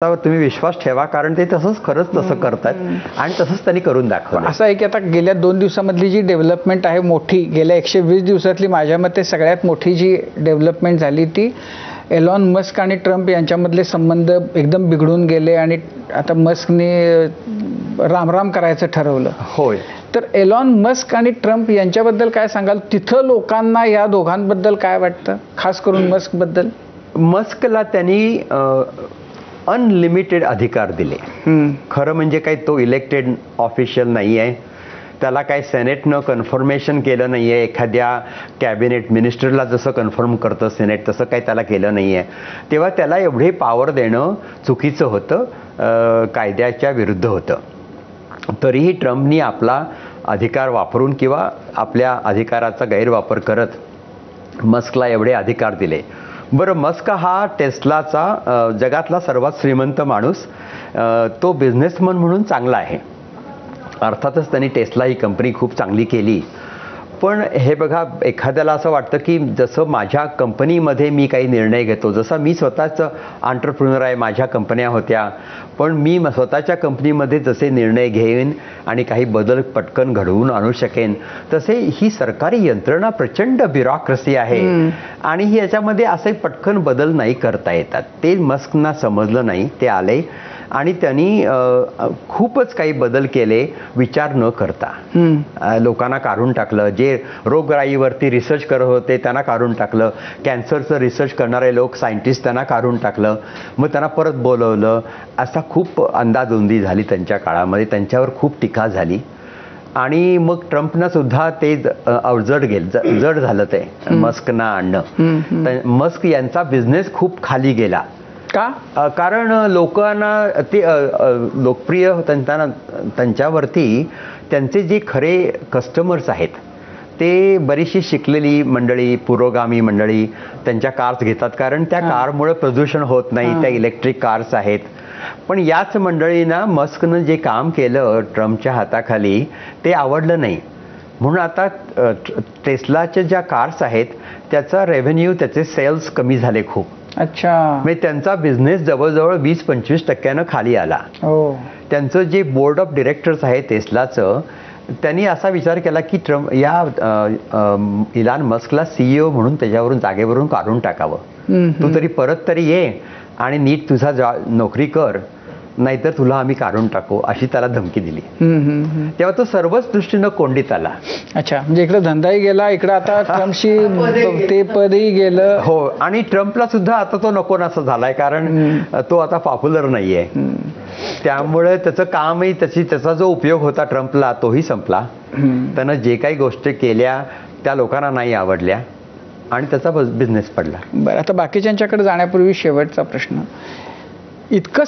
तुम्ही विश्वास ठेवा, कारण ते तसंच खरंच तसं करतात आणि तसंच त्यांनी करून दाखवलं. असं आहे की आता गेल्या 2 दिवसामधली जी डेव्हलपमेंट आहे मोठी, गेल्या 120 दिवसातली माझ्या मते सगळ्यात मोठी जी डेव्हलपमेंट झाली ती एलॉन मस्क आणि ट्रम्प यांच्यामधले संबंध एकदम बिघडून गेले आणि आता मस्कने रामराम करायचं ठरवलं. होय. तर एलॉन मस्क आणि ट्रम्प यांच्याबद्दल काय सांगाल? तिथं लोकांना या दोघांबद्दल काय वाटतं, खास करून मस्क बद्दल? मस्कला त्यांनी अनलिमिटेड अधिकार दिले. खरं म्हणजे काही तो इलेक्टेड ऑफिशियल नाही आहे. त्याला काही सेनेटनं कन्फर्मेशन केलं नाही आहे. एखाद्या कॅबिनेट मिनिस्टरला जसं कन्फर्म करतं सेनेट तसं काही त्याला केलं नाही आहे. तेव्हा त्याला एवढे पॉवर देणं चुकीचं होतं, कायद्याच्या विरुद्ध होतं. तरीही ट्रम्पनी आपला अधिकार वापरून किंवा आपल्या अधिकाराचा गैरवापर करत मस्कला एवढे अधिकार दिले. बरं, मस्क हा टेस्लाचा जगातला सर्वात श्रीमंत माणूस, तो बिझनेसमन म्हणून चांगला आहे. अर्थातच त्यांनी टेस्ला ही कंपनी खूप चांगली केली. पण हे बघा, एखाद्याला असं वाटतं की जसं माझ्या कंपनीमध्ये मी काही निर्णय घेतो, जसं मी स्वतःच एंटरप्रेन्योर आहे, माझ्या कंपन्या होत्या, पण मी स्वतःच्या कंपनीमध्ये जसे निर्णय घेईन आणि काही बदल पटकन घडवून आणू शकेन, तसे ही सरकारी यंत्रणा प्रचंड ब्युरोक्रसी आहे आणि ही याच्यामध्ये असे पटकन बदल नाही करता येतात. ते मस्कना समजलं नाही. ते आले आणि त्यांनी खूपच काही बदल केले विचार न करता. लोकांना काढून टाकलं. जे रोगराईवरती रिसर्च करत होते त्यांना काढून टाकलं. कॅन्सरचं रिसर्च करणारे लोक, सायंटिस्ट, त्यांना काढून टाकलं. मग त्यांना परत बोलवलं. असा खूप अंदाधुंदी झाली त्यांच्या काळामध्ये. त्यांच्यावर खूप टीका झाली आणि मग ट्रम्पनं सुद्धा ते जड झालं ते मस्कना आणणं. मस्क यांचा बिझनेस खूप खाली गेला. का? कारण लोकांना ते लोकप्रिय त्यांच्यावरती त्यांचे जे खरे कस्टमर्स आहेत ते बरीचशी शिकलेली मंडळी, पुरोगामी मंडळी त्यांच्या कार्स घेतात, कारण त्या कारमुळे प्रदूषण होत नाही. त्या इलेक्ट्रिक कार्स आहेत. पण याच मंडळींना मस्कनं जे काम केलं ट्रम्पच्या हाताखाली ते आवडलं नाही. म्हणून आता टेस्लाच्या ज्या कार्स आहेत त्याचा रेव्हेन्यू, त्याचे सेल्स कमी झाले खूप. अच्छा. म्हणजे त्यांचा बिझनेस जवळजवळ 20-25% खाली आला. त्यांचं जे बोर्ड ऑफ डिरेक्टर्स आहे टेस्लाचं, त्यांनी असा विचार केला की ट्रम्प इलॉन मस्कला CEO म्हणून त्याच्यावरून जागेवरून काढून टाकावं. तू तरी परत तरी ये आणि नीट तुझा नोकरी कर, नाहीतर तुला आम्ही काढून टाकू, अशी त्याला धमकी दिली. तेव्हा तो सर्वच दृष्टीनं कोंडीत आला. अच्छा, म्हणजे इकडे धंदाही गेला, इकडे आता ट्रम्पशी ते पदही गेलं. हो, आणि ट्रम्पला सुद्धा आता तो नको नासा झालाय, कारण तो आता पॉप्युलर नाहीये. त्यामुळे त्याचं कामही, त्याचा जो उपयोग होता ट्रम्पला तोही संपला. त्यानं जे काही गोष्टी केल्या त्या लोकांना नाही आवडल्या आणि त्याचा बिझनेस पडला. बरं, आता बाकीच्यांच्याकडे जाण्यापूर्वी शेवटचा प्रश्न. इतकं